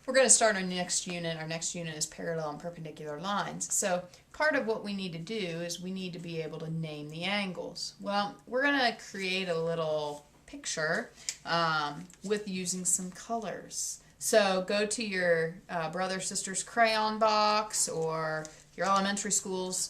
we're going to start our next unit. Our next unit is parallel and perpendicular lines. So part of what we need to do is we need to be able to name the angles. Well, we're going to create a little picture with using some colors. So go to your brother or sister's crayon box or your elementary school's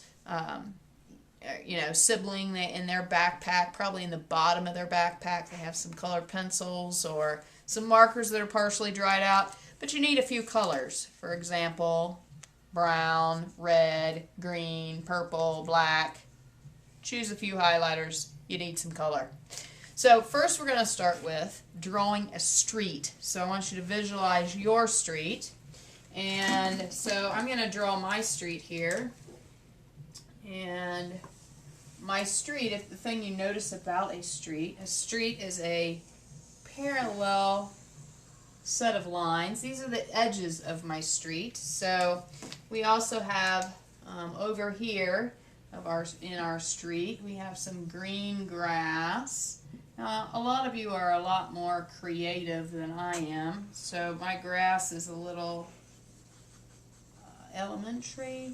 sibling in their backpack, probably in the bottom of their backpack they have some colored pencils or some markers that are partially dried out, but you need a few colors. For example, brown, red, green, purple, black. Choose a few highlighters. You need some color. So first we're going to start with drawing a street. So I want you to visualize your street. And so I'm going to draw my street here. And my street, if the thing you notice about a street is a parallel set of lines. These are the edges of my street. So we also have over here in our street, we have some green grass. Now, a lot of you are a lot more creative than I am, so my grass is a little elementary,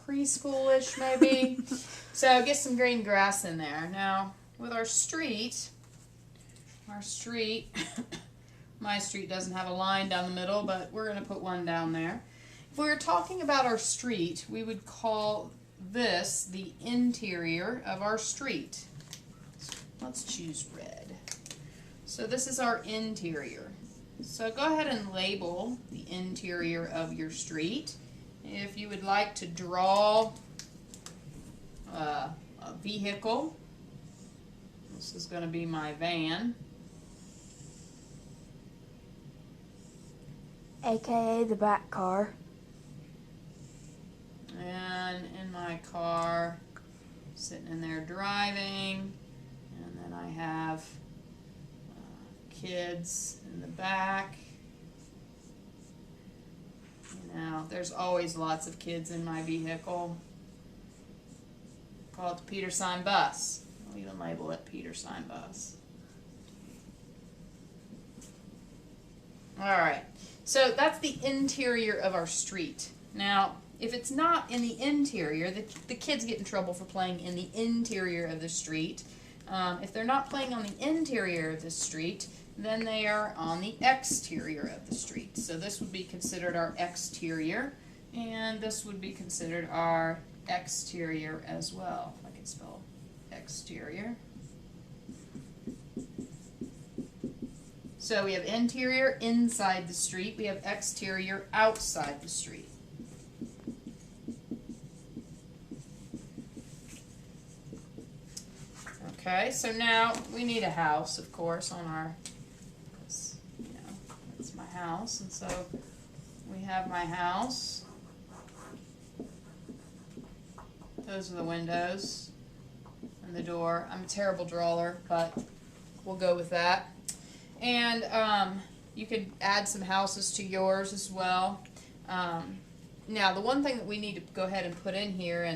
preschoolish maybe. So get some green grass in there. Now, with our street, my street doesn't have a line down the middle, but we're going to put one down there. If we were talking about our street, we would call this the interior of our street. Let's choose red. So this is our interior. So go ahead and label the interior of your street. If you would like to draw a vehicle, this is going to be my van. AKA the back car. And in my car, sitting in there driving, and then I have kids in the back. There's always lots of kids in my vehicle. Call it the Peter Sign bus. I'll even label it Peter Sign bus. Alright, so that's the interior of our street. Now, if it's not in the interior, the kids get in trouble for playing in the interior of the street. If they're not playing on the interior of the street, then they are on the exterior of the street. So this would be considered our exterior, and this would be considered our exterior as well. If I can spell exterior. So we have interior inside the street, we have exterior outside the street. Okay, so now we need a house, of course, on our, that's my house, and so we have my house. Those are the windows and the door. I'm a terrible drawer, but we'll go with that. And you could add some houses to yours as well. Now, the one thing that we need to go ahead and put in here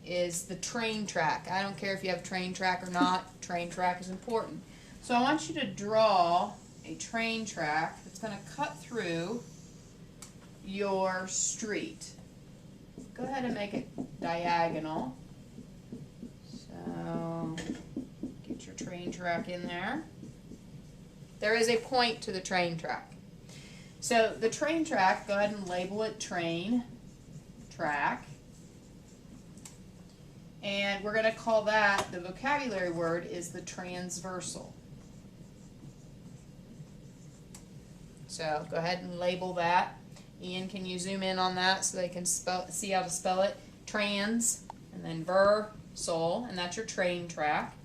is the train track. I don't care if you have a train track or not. Train track is important. So I want you to draw a train track that's going to cut through your street. Go ahead and make it diagonal. So get your train track in there. There is a point to the train track. So the train track, go ahead and label it train track. And we're going to call that, the vocabulary word is the transversal. So go ahead and label that. Ian, can you zoom in on that so they can see how to spell it? Trans, and then versal, and that's your train track.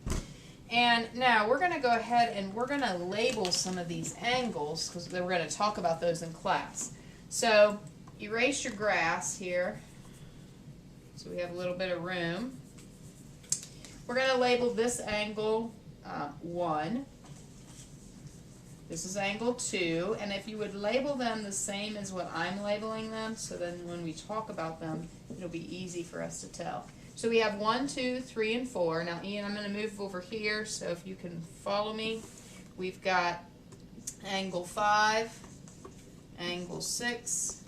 And now we're going to go ahead and we're going to label some of these angles because we're going to talk about those in class. So erase your grass here so we have a little bit of room. We're going to label this angle 1. This is angle 2, and if you would label them the same as what I'm labeling them, so then when we talk about them, it'll be easy for us to tell. So we have 1, 2, 3, and 4. Now, Ian, I'm going to move over here, so if you can follow me. We've got angle 5, angle 6,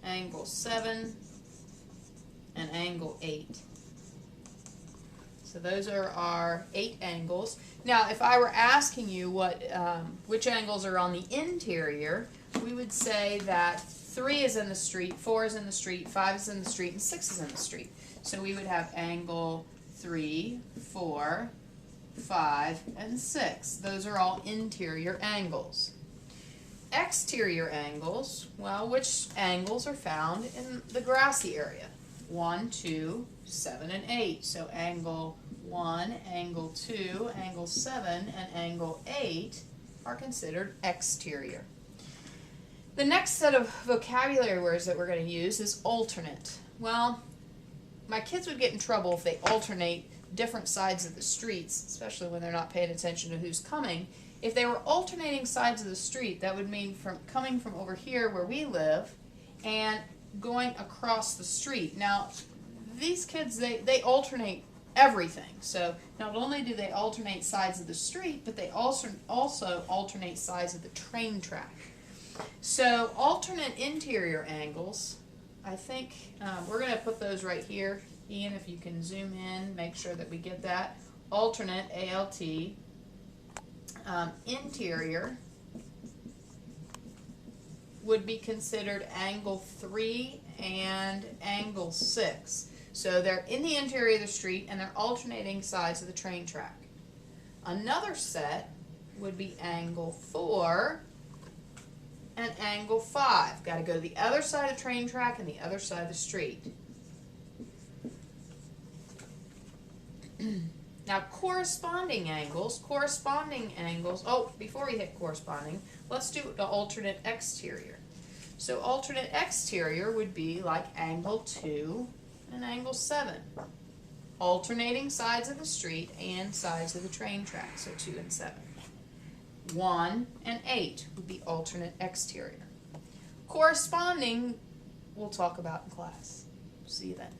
angle 7, and angle 8. So those are our 8 angles. Now, if I were asking you which angles are on the interior, we would say that 3 is in the street, 4 is in the street, 5 is in the street, and 6 is in the street. So we would have angle 3, 4, 5, and 6. Those are all interior angles. Exterior angles, well, which angles are found in the grassy area? 1, 2, 7, and 8. So angle 1, angle 2, angle 7, and angle 8 are considered exterior. The next set of vocabulary words that we're going to use is alternate. Well, my kids would get in trouble if they alternate different sides of the streets, especially when they're not paying attention to who's coming. If they were alternating sides of the street, that would mean coming from over here where we live and going across the street. Now, these kids, they alternate everything. So not only do they alternate sides of the street, but they also alternate sides of the train track. So alternate interior angles, I think we're going to put those right here. Ian, if you can zoom in, make sure that we get that. Alternate, A-L-T, interior would be considered angle 3 and angle 6. So they're in the interior of the street and they're alternating sides of the train track. Another set would be angle 4 and angle 5. Got to go to the other side of the train track and the other side of the street. Now corresponding angles, oh, before we hit corresponding, let's do the alternate exterior. So alternate exterior would be like angle 2 and angle 7. Alternating sides of the street and sides of the train track, so 2 and 7. 1 and 8 would be alternate exterior. Corresponding, we'll talk about in class. See you then.